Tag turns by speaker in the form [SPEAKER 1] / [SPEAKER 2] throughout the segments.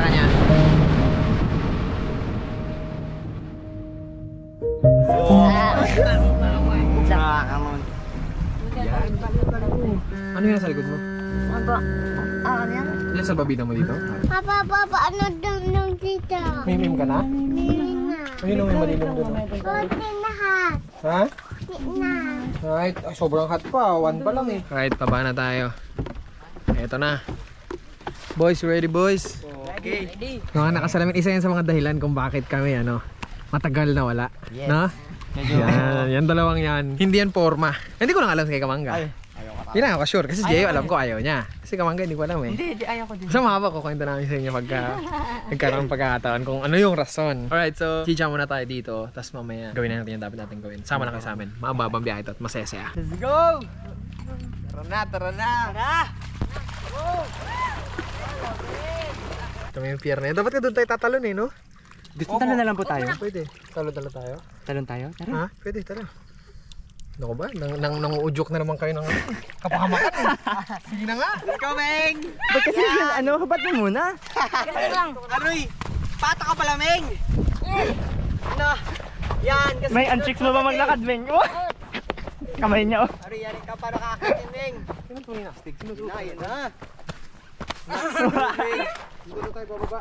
[SPEAKER 1] sa kanya. Ano yung nasa likod mo?
[SPEAKER 2] Papa, ano yan?
[SPEAKER 1] Yan sa babida mo dito?
[SPEAKER 2] Papa, ano doon dito?
[SPEAKER 1] Mimim ka na?
[SPEAKER 2] Mimi na.
[SPEAKER 1] Ayun ang may malilim doon.
[SPEAKER 2] Kunti na hat.
[SPEAKER 1] Ha?
[SPEAKER 2] Kunti na.
[SPEAKER 1] Right, sobrang hot pa. 1 pa lang eh. Right, paba na tayo. Eto na. Boys, ready boys?
[SPEAKER 3] Okay.
[SPEAKER 1] Mga nakasalamin, isa yan sa mga dahilan kung bakit kami matagal na wala.
[SPEAKER 3] Yes.
[SPEAKER 1] No? Yan dalawang yan. Hindi yan forma. Hindi ko lang alam kay Kamangga. Hindi na ako sure. Kasi si Jeyo alam ko ayaw niya. Kasi Kamangga hindi ko alam eh.
[SPEAKER 3] Hindi, ayaw ko din.
[SPEAKER 1] Basta mahaba ko kwento namin sa inyo pagka nagkaroon pagkakataon kung ano yung rason. Alright, so chicha muna tayo dito. Tapos mamaya gawin na natin yung dapat natin gawin. Sama na kayo sa amin. Mababang biyahe ito at masaya.
[SPEAKER 3] Let's go!
[SPEAKER 1] Tara na! Kami yung pier na yun. Dapat ka doon tayo tatalon eh, no?
[SPEAKER 3] Gusto talon na lang po tayo.
[SPEAKER 1] Pwede. Talon-talon tayo.
[SPEAKER 3] Talon tayo? Tara.
[SPEAKER 1] Ha? Pwede, tara. Ano ba? Nanguudyok na naman kayo ng kapahamakan eh. Sige na nga.
[SPEAKER 3] Coming! Ba't kasi ba't mo muna?
[SPEAKER 2] Ganito lang.
[SPEAKER 3] Aroy! Pata ka pala, Meng! Ano? Yan, kasi... May unchicks mo ba maglakad, Meng? Kamay niya, oh. Aroy, yan ka para kakakin, Meng.
[SPEAKER 1] Sino po yung nastig?
[SPEAKER 3] Yan na.
[SPEAKER 1] Dito tayo bababa.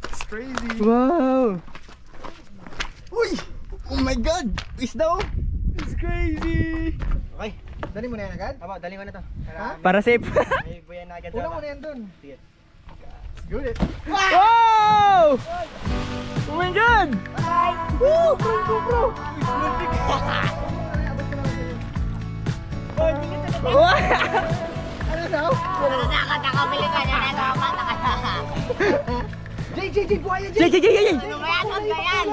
[SPEAKER 1] It's crazy.
[SPEAKER 3] Wow! Uy! Oh my God! Is daw! It's crazy! Okay.
[SPEAKER 1] Dali mo na yan agad?
[SPEAKER 3] Tama, dali mo na to.
[SPEAKER 1] Ha?
[SPEAKER 3] Para safe. May buyan na agad.
[SPEAKER 1] Una mo na yan dun.
[SPEAKER 3] Sige.
[SPEAKER 1] Let's go it.
[SPEAKER 3] Wow! Oh my God! Woo! Bro!
[SPEAKER 1] Ano daw?
[SPEAKER 2] Nakakabili ka na nakakata ka na.
[SPEAKER 1] Jay, buhaya Jay!
[SPEAKER 3] Jay!
[SPEAKER 2] Lumayatag ka yan.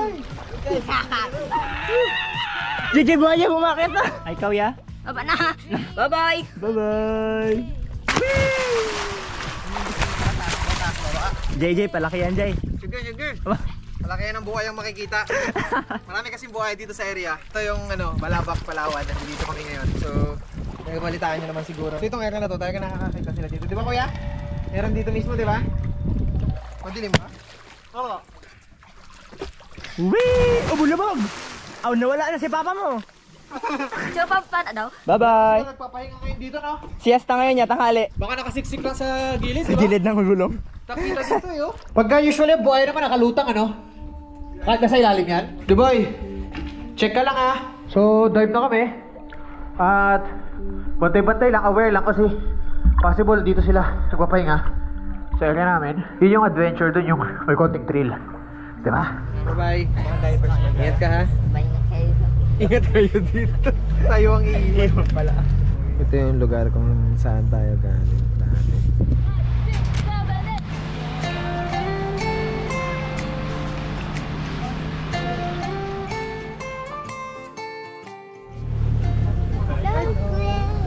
[SPEAKER 3] JJ, buhaya, bumakit na! Ay, ikaw, ya?
[SPEAKER 2] Baba na. Bye-bye.
[SPEAKER 3] Bye-bye! JJ, palaki yan, Jay.
[SPEAKER 1] Sugar. Malaki yan ang buhay ang makikita. Marami kasing buhay dito sa area. Ito yung Balabac, Palawan. Nandito kami ngayon. So, nagpalitaan nyo naman siguro. So, itong area na to, talaga nakakakita sila dito. Di ba kuya? Meron dito mismo, di ba? Madilim ba?
[SPEAKER 3] Oo. Wee! Bulabog! Aw, nawala na si papa mo.
[SPEAKER 2] Chupa pa daw.
[SPEAKER 3] Bye-bye!
[SPEAKER 1] So, nagpapahinga ngayon dito, no?
[SPEAKER 3] Siesta ngayon niya, tanghali.
[SPEAKER 1] Baka nakasiksik lang sa gilid, di
[SPEAKER 3] Sa
[SPEAKER 1] ba?
[SPEAKER 3] gilid ng gulong.
[SPEAKER 1] Takita dito, yo. Pagka usually buhay naman nakalutang, kahit nasa ilalim yan. Duboy, check ka lang So, dive na kami. At bantay-bantay lang, aware lang kasi possible dito sila nagpapahinga sa area namin. Yun yung adventure dun, yung may konting thrill. Diba? Bye-bye. Mga divers. Ingat ka ha.
[SPEAKER 2] Maingat kayo.
[SPEAKER 1] Ingat kayo dito. Tayo ang iiwan pala. Ito yung lugar kung saan tayo galing dati.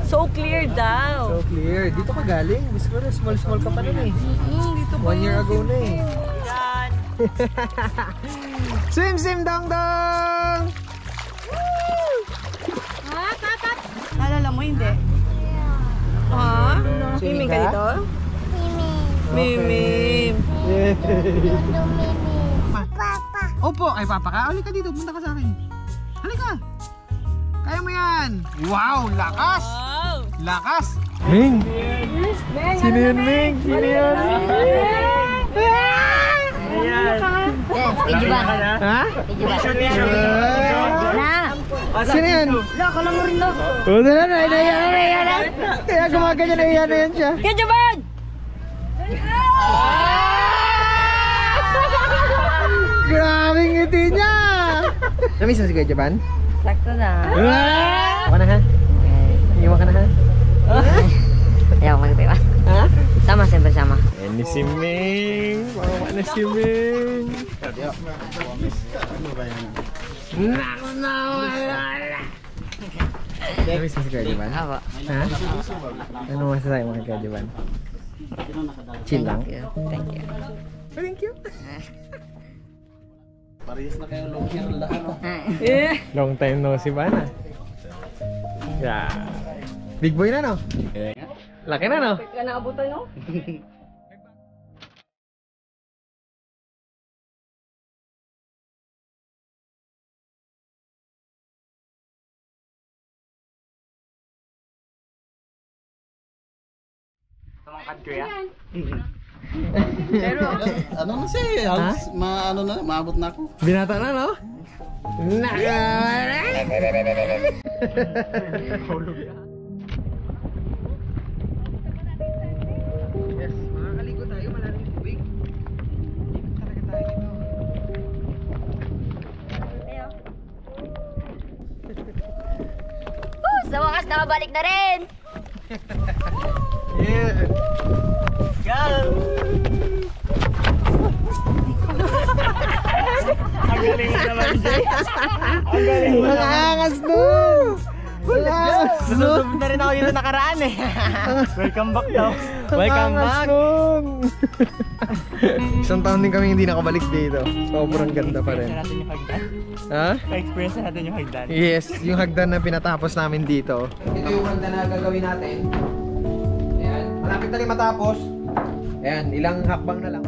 [SPEAKER 4] So clear daw.
[SPEAKER 1] So clear. Dito ka galing. Gusto ko na small ka pa nun eh.
[SPEAKER 4] Dito
[SPEAKER 1] 1 year ago na eh.
[SPEAKER 4] yan.
[SPEAKER 1] Swim dong!
[SPEAKER 4] Ha? Tatat? Naalala mo hindi? Ha?
[SPEAKER 1] Swimming
[SPEAKER 4] Miming ka
[SPEAKER 1] ka?
[SPEAKER 4] dito?
[SPEAKER 2] Mimi.
[SPEAKER 4] Mimim.
[SPEAKER 2] Papa.
[SPEAKER 1] Opo, ay papa ka. Halika dito, punta ka sa akin. Halika. Kaya mo yan. Wow, lakas.
[SPEAKER 4] Wow.
[SPEAKER 1] Lakas. Ming. Sino yun, Ming? Sino yun?
[SPEAKER 3] Ayan.
[SPEAKER 2] Video ba?
[SPEAKER 1] Ha?
[SPEAKER 2] Video ba? Na.
[SPEAKER 1] Sino yan?
[SPEAKER 2] Wala, kala mo rin no.
[SPEAKER 1] Wala na, naiyan na. Kaya gumaganyan, naiyan na yan siya.
[SPEAKER 2] Video ba?
[SPEAKER 1] Grabe ngiti niya. Namiss na si Kuya Jaban?
[SPEAKER 2] Sakto na.
[SPEAKER 1] Iwan ka na ha? Iwan ka na ha?
[SPEAKER 2] Ayaw magpiwa.
[SPEAKER 1] Ha?
[SPEAKER 2] Sama, siyempre sama.
[SPEAKER 1] Ayan ni si Ming. Mawa na si Ming. Naks na wala. Namiss mo si Kuya Jaban?
[SPEAKER 2] Ako.
[SPEAKER 1] Ha? Ano masasabi mo kay Kuya Jaban? Chill lang?
[SPEAKER 2] Thank you.
[SPEAKER 1] Thank you.
[SPEAKER 3] Parehas na kayong long hair lahat.
[SPEAKER 1] Long time no si Bana. Yeah. Big boy na no? Laki na, no?
[SPEAKER 4] Ka naabutan, no?
[SPEAKER 5] Ano na siya? Ano na, maabot na ako.
[SPEAKER 1] Binata na, no? Yes, makakaligo tayo, malalim yung tubig. Dito talaga tayo dito.
[SPEAKER 2] Sa wakas, nakabalik na rin!
[SPEAKER 1] Yeah.
[SPEAKER 3] Ang galing mo naman, Jay. Ang galing mo
[SPEAKER 1] Wala
[SPEAKER 3] naman.
[SPEAKER 1] angas nun! Wala angas nun!
[SPEAKER 3] Susubok na rin ako dito nakaraan eh. Welcome back daw. Welcome back.
[SPEAKER 1] Isang taon din kami hindi nakabalik dito. Sobrang ganda pa rin.
[SPEAKER 3] natin yung hagdan.
[SPEAKER 1] Ha?
[SPEAKER 3] Pa-experience natin yung hagdan.
[SPEAKER 1] Yes, yung hagdan na pinatapos namin dito. Ito yung hagdan na gagawin natin. Ayan, malapit na rin matapos. Ayan, ilang hakbang na lang.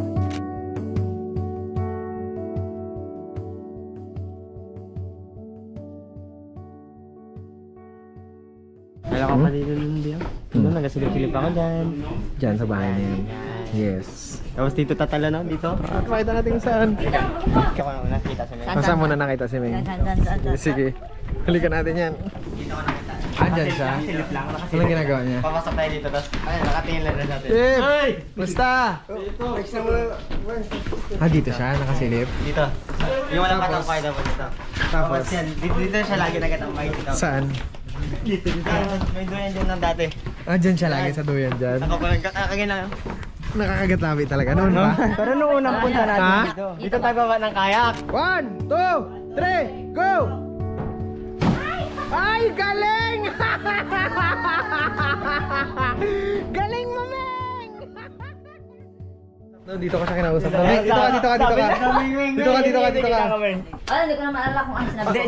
[SPEAKER 3] Wala ka pa dito din. Doon, nagasilip-silip ako dyan.
[SPEAKER 1] Diyan sa bahay na yan. Yes.
[SPEAKER 3] Tapos dito tatala na, dito.
[SPEAKER 1] Makita natin kung saan.
[SPEAKER 3] Ikaw na nakita sa mga.
[SPEAKER 1] Saan mo na nakita si Ming?
[SPEAKER 2] Saan.
[SPEAKER 1] Sige, halikan natin yan.
[SPEAKER 3] Dito ko nakita.
[SPEAKER 1] Andyan siya?
[SPEAKER 3] Nakasilip lang.
[SPEAKER 1] Anong ginagawa niya?
[SPEAKER 3] Papasok tayo dito, tapos nakatingin lang na natin.
[SPEAKER 1] Hey! Basta! Dito siya, nakasilip.
[SPEAKER 3] Dito. Yung walang katampay dapat dito.
[SPEAKER 1] Tapos?
[SPEAKER 3] Yan, dito siya lagi nagkatampay dito.
[SPEAKER 1] Saan?
[SPEAKER 3] Dito. May doon yan dyan ng dati.
[SPEAKER 1] Dyan siya lagi sa duyan dyan.
[SPEAKER 3] Ako pa lang, kakagin lang.
[SPEAKER 1] Nakakagatabi talaga. Noon ba?
[SPEAKER 3] Pero nung unang punta natin
[SPEAKER 1] Ha?
[SPEAKER 3] dito. Dito tayo baba ng kayak.
[SPEAKER 1] 1, 2, 3, go! Ay, galing! Galing mo, Meng! Dito ka siya kinausap. Meng, dito ka. Dito ka.
[SPEAKER 2] Hindi ko na maalala kung ano sinabi ko.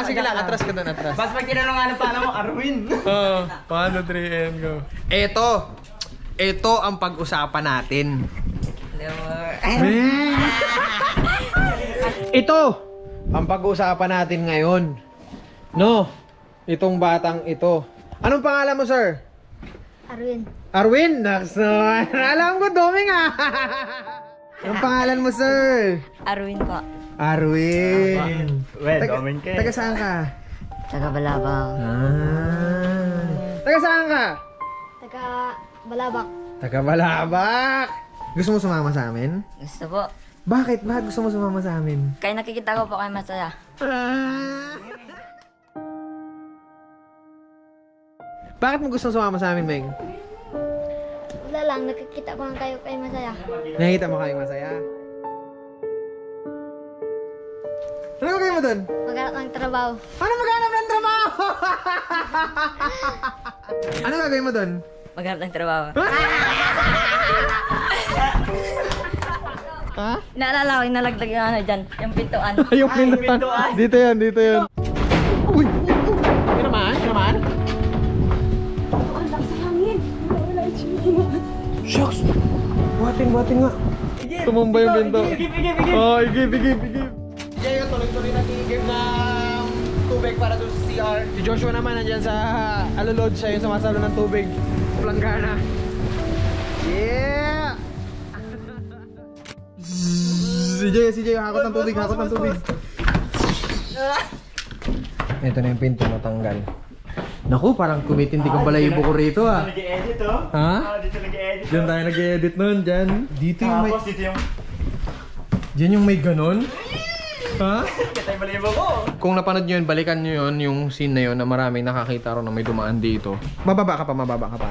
[SPEAKER 1] Sige lang. Atras ka doon, atras.
[SPEAKER 3] Bas pag tinanong ano pa mo, Arwin.
[SPEAKER 1] 1, 2, 3, and go. Ito ang pag-usapan natin. Ito ang pag-uusapan natin ngayon. No, itong batang ito. Anong pangalan mo, sir? Arwin? Alam ko, Doming ah. Anong pangalan mo, sir?
[SPEAKER 2] Arwin po.
[SPEAKER 1] Arwin.
[SPEAKER 3] Well, domin ka.
[SPEAKER 1] Taga saan ka?
[SPEAKER 2] Taga Balabaw.
[SPEAKER 1] Taga saan ka?
[SPEAKER 6] Taga Balabak.
[SPEAKER 1] Taga Balabak. Gusto mo sumama sa amin?
[SPEAKER 2] Gusto po.
[SPEAKER 1] Bakit? Bakit gusto mo sumama sa amin?
[SPEAKER 2] Kaya nakikita ko po kayo masaya.
[SPEAKER 1] Bakit mo gusto sumama sa amin, Meng?
[SPEAKER 6] Wala lang, nakikita ko lang kayo kayo masaya.
[SPEAKER 1] Nakita mo kayong masaya? Ano gagawin mo dun?
[SPEAKER 6] Maghanap ng trabaho.
[SPEAKER 1] Ano maghanap ng trabaho? Ano gagawin mo dun?
[SPEAKER 2] Maghanap ng trabaho.
[SPEAKER 1] Ha?
[SPEAKER 2] Naalala ko yung nalagdag yung ano dyan, yung pintuan.
[SPEAKER 1] Yung pintuan. Dito yan. Uy! Yun naman?
[SPEAKER 4] Ang lakas ng hangin. Wala yung chino.
[SPEAKER 1] Shucks! Buhatin nga. Tumumba yung pinto. Oh, igib. Jay, tuloy-tuloy nag-igib ng tubig para doon sa CR. Si Joshua naman nandyan sa Alulod siya yung sumasalo ng tubig. Planggana. Yeah! Si Jay, hakot ng tubig. Ito na yung pinto natanggal. Naku, parang kumitindi kong balayibo ko rito ah.
[SPEAKER 3] Nag-edit oh.
[SPEAKER 1] Ha?
[SPEAKER 3] Dito nag-edit.
[SPEAKER 1] Diyan tayo nag-edit nun, dyan. Dito yung may...
[SPEAKER 3] Tapos dito yung...
[SPEAKER 1] Diyan yung may ganon. Ha?
[SPEAKER 3] Kita yung balibo ko.
[SPEAKER 1] Kung napanood nyo yun, balikan nyo yun, yung scene na yun na maraming nakakita ron na may dumaan dito. Mababa ka pa.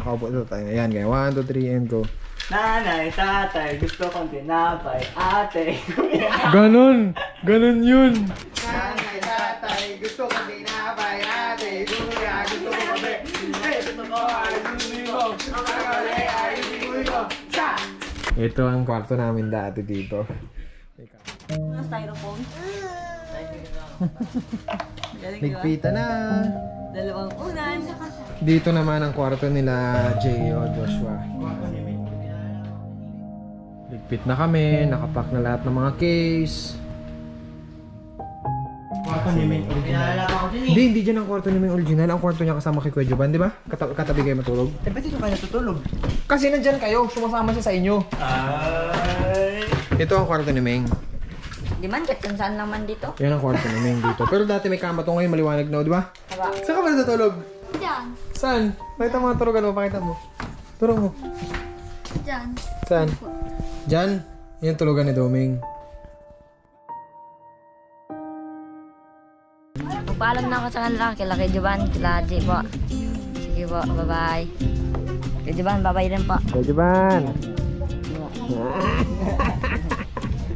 [SPEAKER 1] Kaupo ito tayo. Ayan, gaya. 1, 2, 3, and go.
[SPEAKER 3] Nanay, tatay, gusto kong tinapay, ate.
[SPEAKER 1] Ganon yun.
[SPEAKER 3] Nanay, tatay, gusto kong tinapay, ate. Kuya, gusto ko kape. Gusto ko ay sumibo. Ang kagali ay sumibo. Sa!
[SPEAKER 1] Ito ang kwarto namin dati dito.
[SPEAKER 4] Styrofoam.
[SPEAKER 1] Nagpita na.
[SPEAKER 2] Dalawang unan.
[SPEAKER 1] Dito naman ang kwarto nila J.O. Joshua. Ligpit na kami, nakapack na lahat ng mga case.
[SPEAKER 3] Kwarto ni Ming original.
[SPEAKER 1] Hindi dyan ang kwarto ni Ming original. Ang kwarto niya kasama kay Kuya Joban, di ba? Katabi kayo matulog.
[SPEAKER 3] Eh, ba't dito kayo natutulog?
[SPEAKER 1] Kasi nandyan kayo, sumasama siya sa inyo.
[SPEAKER 3] Ay.
[SPEAKER 1] Ito ang kwarto ni Ming.
[SPEAKER 2] Di man, check kung saan naman dito.
[SPEAKER 1] Yan ang kwarto ni Ming dito. Pero dati may kama to, ngayon maliwanag na, di ba? Saan ka ba natutulog?
[SPEAKER 6] Diyan.
[SPEAKER 1] Saan? Pakita mo ang turugan mo, pakita mo. Turong mo.
[SPEAKER 6] Diyan.
[SPEAKER 1] Saan? Diyan? Yan ang tulugan ni Doming.
[SPEAKER 2] Magpaalam na ako sa kanila. Kila kay Juban, kila J po. Sige po, bye-bye. Kay Juban, bye-bye rin po.
[SPEAKER 1] Kuya Joban!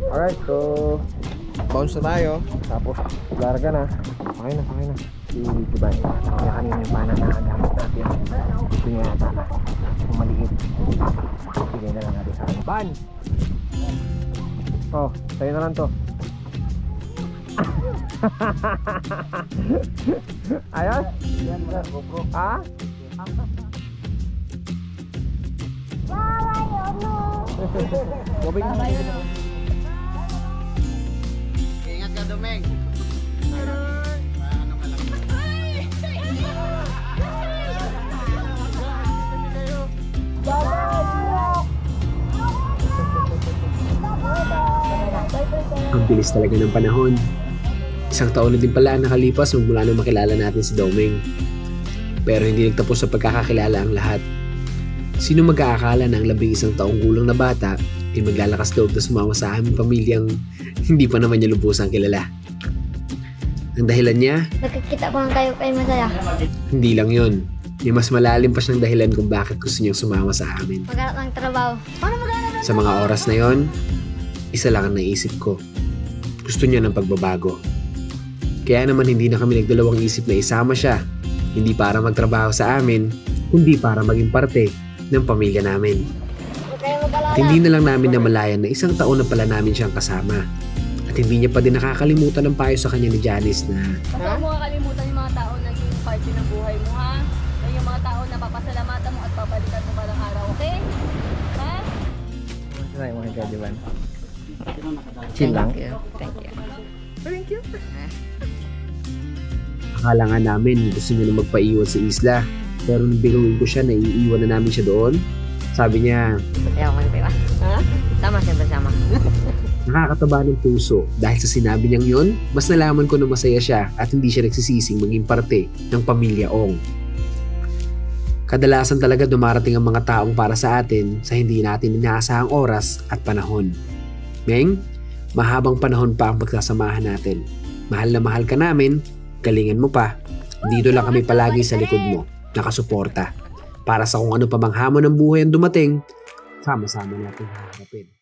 [SPEAKER 1] Alright, so bounce na tayo. Tapos larga na. Pakay na. Si Joban. Kaya kanina yung pana na gamit natin. Gusto niya yata na. Kung maliit. Sige na lang natin sa akin. Ban! Oh, tayo na lang to. Ayos? Ha? Bobing na.
[SPEAKER 5] Ingat ka, Domeng. Ano ka lang.
[SPEAKER 7] Ang bilis talaga ng panahon. Isang taon na din pala ang nakalipas mula nung makilala natin si Domeng. Pero hindi nagtapos sa pagkakakilala ang lahat. Sino mag-aakala na ang 11 taong gulang na bata ay maglalakas loob na sumama sa aming pamilyang hindi pa naman niya lubusang kilala. Ang dahilan niya,
[SPEAKER 6] Nakikita ko lang kayo kay Masaya.
[SPEAKER 7] hindi lang yon. May mas malalim pa siyang dahilan kung bakit gusto niyang sumama sa amin.
[SPEAKER 6] Maghanap ng trabaho.
[SPEAKER 7] Sa mga oras na yon, isa lang ang naisip ko. Gusto niya ng pagbabago. Kaya naman hindi na kami nagdalawang isip na isama siya. Hindi para magtrabaho sa amin, kundi para maging parte ng pamilya namin.
[SPEAKER 6] Huwag kayong mag-alala.
[SPEAKER 7] At hindi na lang namin namalayan na isang taon na pala namin siyang kasama. At hindi niya pa din nakakalimutan ng payo sa kanya ni Janice na
[SPEAKER 2] Huwag mo kakalimutan yung mga tao na naging parte ng buhay mo, ha? Yung mga tao na papasalamatan mo at papalitan mo balang araw, okay? Ha?
[SPEAKER 1] Ay, mga Kuya Joban. Chill lang.
[SPEAKER 2] Thank you.
[SPEAKER 7] akala nga namin gusto niya na magpaiwan sa isla. Pero nung biruin ko siya na iiwan na namin siya doon, sabi niya,
[SPEAKER 2] Ayaw mo ba? Ha? Sama, siyempre sama.
[SPEAKER 7] nakakataba ng puso dahil sa sinabi niyang yon, mas nalaman ko na masaya siya at hindi siya nagsisising maging parte ng pamilya Ong. Kadalasan talaga dumarating ang mga taong para sa atin sa hindi natin inaasahang oras at panahon. Meng, mahabang panahon pa ang pagsasamahan natin. Mahal na mahal ka namin, galingan mo pa. Dito lang kami palagi sa likod mo, nakasuporta. Para sa kung ano pa bang hamon ng buhay ang dumating, sama-sama natin haharapin.